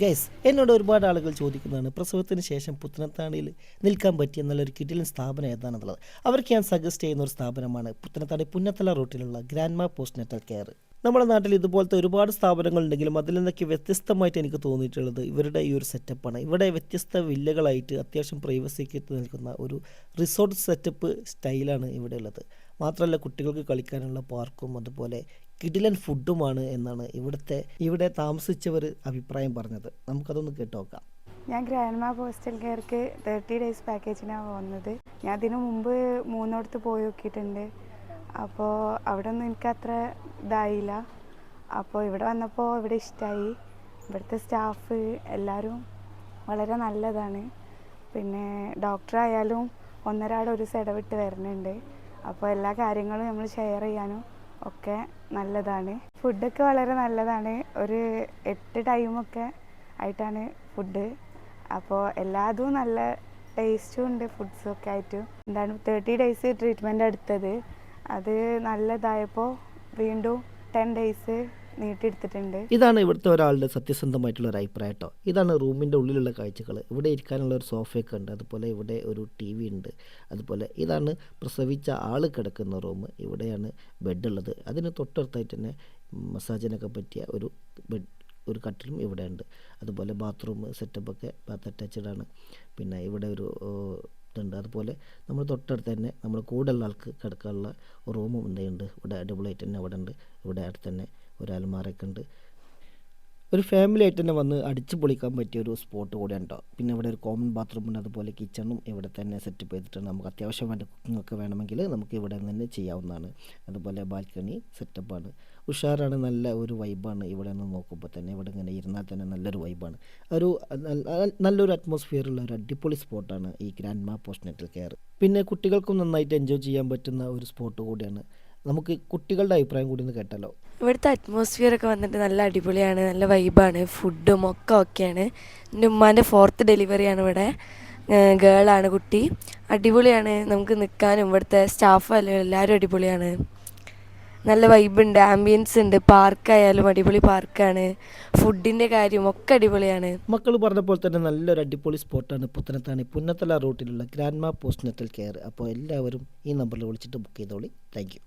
Guys, എന്നോട് ഒരുപാട് ആളുകൾ ചോദിക്കുന്നതാണ് പ്രസവത്തിന് ശേഷം പുത്തനത്താണിയിൽ നിൽക്കാൻ പറ്റിയ നല്ലൊരു കിടിലൻ സ്ഥാപനം ഏതാണെന്നുള്ളത്. അവർക്ക് ഞാൻ സജസ്റ്റ് ചെയ്യുന്ന ഒരു സ്ഥാപനമാണ് പുത്തനത്താണി പുന്നത്തല റൂട്ടിലുള്ള ഗ്രാൻഡ്മ പോസ്റ്റ്നേറ്റൽ കെയർ. നമ്മുടെ നാട്ടിൽ ഇതുപോലത്തെ ഒരുപാട് സ്ഥാപനങ്ങളുണ്ടെങ്കിലും അതിൽ നിന്നൊക്കെ വ്യത്യസ്തമായിട്ട് എനിക്ക് തോന്നിയിട്ടുള്ളത് ഇവരുടെ ഈ ഒരു സെറ്റപ്പാണ്. ഇവിടെ വ്യത്യസ്ത വില്ലകളായിട്ട് അത്യാവശ്യം പ്രൈവസിക്ക് നിൽക്കുന്ന ഒരു റിസോർട്ട് സെറ്റപ്പ് സ്റ്റൈലാണ് ഇവിടെ ഉള്ളത്. മാത്രമല്ല കുട്ടികൾക്ക് കളിക്കാനുള്ള പാർക്കും അതുപോലെ കിടിലൻ ഫുഡുമാണ് എന്നാണ് ഇവിടെ താമസിച്ചവർ അഭിപ്രായം പറഞ്ഞത്. നമുക്കതൊന്ന് കേട്ട് നോക്കാം. ഞാൻ ഗ്രാൻഡ്മ പോസ്റ്റൽ കെയർക്ക് 30 ഡേയ്സ് പാക്കേജിനാണ് പോകുന്നത്. ഞാൻ അതിനു മുമ്പ് 3 പോയി നോക്കിയിട്ടുണ്ട്. അപ്പോൾ അവിടെ ഒന്നും എനിക്ക് അത്ര ഇതായില്ല. അപ്പോൾ ഇവിടെ വന്നപ്പോൾ ഇവിടെ ഇഷ്ടമായി. ഇവിടുത്തെ സ്റ്റാഫ് എല്ലാവരും വളരെ നല്ലതാണ്. പിന്നെ ഡോക്ടറായാലും ഒന്നരാട് ഒരു ഇടവിട്ട് വരുന്നുണ്ട്. അപ്പോൾ എല്ലാ കാര്യങ്ങളും നമ്മൾ ഷെയർ ചെയ്യാനും ഒക്കെ നല്ലതാണ്. ഫുഡൊക്കെ വളരെ നല്ലതാണ്. ഒരു 8 ടൈമൊക്കെ ആയിട്ടാണ് ഫുഡ്. അപ്പോൾ എല്ലാതും നല്ല ടേസ്റ്റും ഉണ്ട്. ഫുഡ്സും ഒക്കെ ആയിട്ട് 30 ഡേയ്സ് ട്രീറ്റ്മെൻറ്റ് എടുത്തത്. അത് നല്ലതായപ്പോൾ വീണ്ടും 10 ഡേയ്സ് നീട്ടിയെടുത്തിട്ടുണ്ട്. ഇതാണ് ഇവിടുത്തെ ഒരാളുടെ സത്യസന്ധമായിട്ടുള്ള ഒരു അഭിപ്രായം കേട്ടോ. ഇതാണ് റൂമിൻ്റെ ഉള്ളിലുള്ള കാഴ്ചകൾ. ഇവിടെ ഇരിക്കാനുള്ള ഒരു സോഫയൊക്കെ ഉണ്ട്. അതുപോലെ ഇവിടെ ഒരു TV ഉണ്ട്. അതുപോലെ ഇതാണ് പ്രസവിച്ച ആൾ കിടക്കുന്ന റൂം. ഇവിടെയാണ് ബെഡുള്ളത്. അതിന് തൊട്ടടുത്തായിട്ട് തന്നെ മസാജിനൊക്കെ പറ്റിയ ഒരു കട്ടിലും ഇവിടെ ഉണ്ട്. അതുപോലെ ബാത്റൂം സെറ്റപ്പൊക്കെ ബാത്ത് അറ്റാച്ച്ഡ് ആണ്. പിന്നെ ഇവിടെ ഒരു ഇതുണ്ട്. അതുപോലെ നമ്മൾ തൊട്ടടുത്ത് തന്നെ നമ്മൾ കൂടുതലുള്ള ആൾക്ക് കിടക്കാനുള്ള റൂമും ഉണ്ട്. ഇവിടെ അടിപൊളിയായിട്ട് തന്നെ അവിടെ ഉണ്ട്. ഇവിടെ അടുത്ത് തന്നെ ഒരു അലമാരയൊക്കെ ഉണ്ട്. ഒരു ഫാമിലി ആയിട്ട് തന്നെ വന്ന് അടിച്ചു പൊളിക്കാൻ പറ്റിയ ഒരു സ്പോട്ട് കൂടെയാണ് കേട്ടോ. പിന്നെ ഇവിടെ ഒരു കോമൺ ബാത്റൂമുണ്ട്. അതുപോലെ കിച്ചണും ഇവിടെ തന്നെ സെറ്റപ്പ് ചെയ്തിട്ടുണ്ട്. നമുക്ക് അത്യാവശ്യം വേണ്ട കുക്കിംഗ് ഒക്കെ വേണമെങ്കിൽ നമുക്ക് ഇവിടെ തന്നെ ചെയ്യാവുന്നതാണ്. അതുപോലെ ബാൽക്കണി സെറ്റപ്പാണ്. ഉഷാറാണ്. നല്ല ഒരു വൈബാണ്. ഇവിടെ നിന്ന് നോക്കുമ്പോൾ തന്നെ ഇവിടെ ഇങ്ങനെ ഇരുന്നാൽ തന്നെ നല്ലൊരു വൈബാണ്. നല്ലൊരു അറ്റ്മോസ്ഫിയറുള്ള ഒരു അടിപൊളി സ്പോട്ടാണ് ഈ ഗ്രാൻഡ്മ പോസ്റ്റ്നേറ്റൽ കെയർ. പിന്നെ കുട്ടികൾക്കും നന്നായിട്ട് എൻജോയ് ചെയ്യാൻ പറ്റുന്ന ഒരു സ്പോട്ട് കൂടിയാണ്. നമുക്ക് കുട്ടികളുടെ അഭിപ്രായം കൂടി ഒന്ന് കേട്ടാലോ. ഇവിടുത്തെ അറ്റ്മോസ്ഫിയർ ഒക്കെ വന്നിട്ട് നല്ല അടിപൊളിയാണ്. നല്ല വൈബാണ്. ഫുഡും ഒക്കെ ഓക്കെയാണ്. എൻ്റെ ഉമ്മാൻ്റെ 4th ഡെലിവറിയാണ് ഇവിടെ. ഗേളാണ് കുട്ടി. അടിപൊളിയാണ്. നമുക്ക് നിൽക്കാനും ഇവിടുത്തെ സ്റ്റാഫ് എല്ലാവരും അടിപൊളിയാണ്. നല്ല വൈബുണ്ട്. ആംബിയൻസ് ഉണ്ട്. പാർക്കായാലും അടിപൊളി പാർക്കാണ്. ഫുഡിൻ്റെ കാര്യം ഒക്കെ അടിപൊളിയാണ്. മക്കൾ പറഞ്ഞ പോലെ തന്നെ നല്ലൊരു അടിപൊളി സ്പോട്ടാണ് പുന്നത്തല റൂട്ടിലുള്ള ഗ്രാൻഡ്മ പോസ്റ്റ്നേറ്റൽ കെയർ. അപ്പോൾ എല്ലാവരും ഈ നമ്പറിൽ വിളിച്ചിട്ട് ബുക്ക് ചെയ്തോളി. Thank you.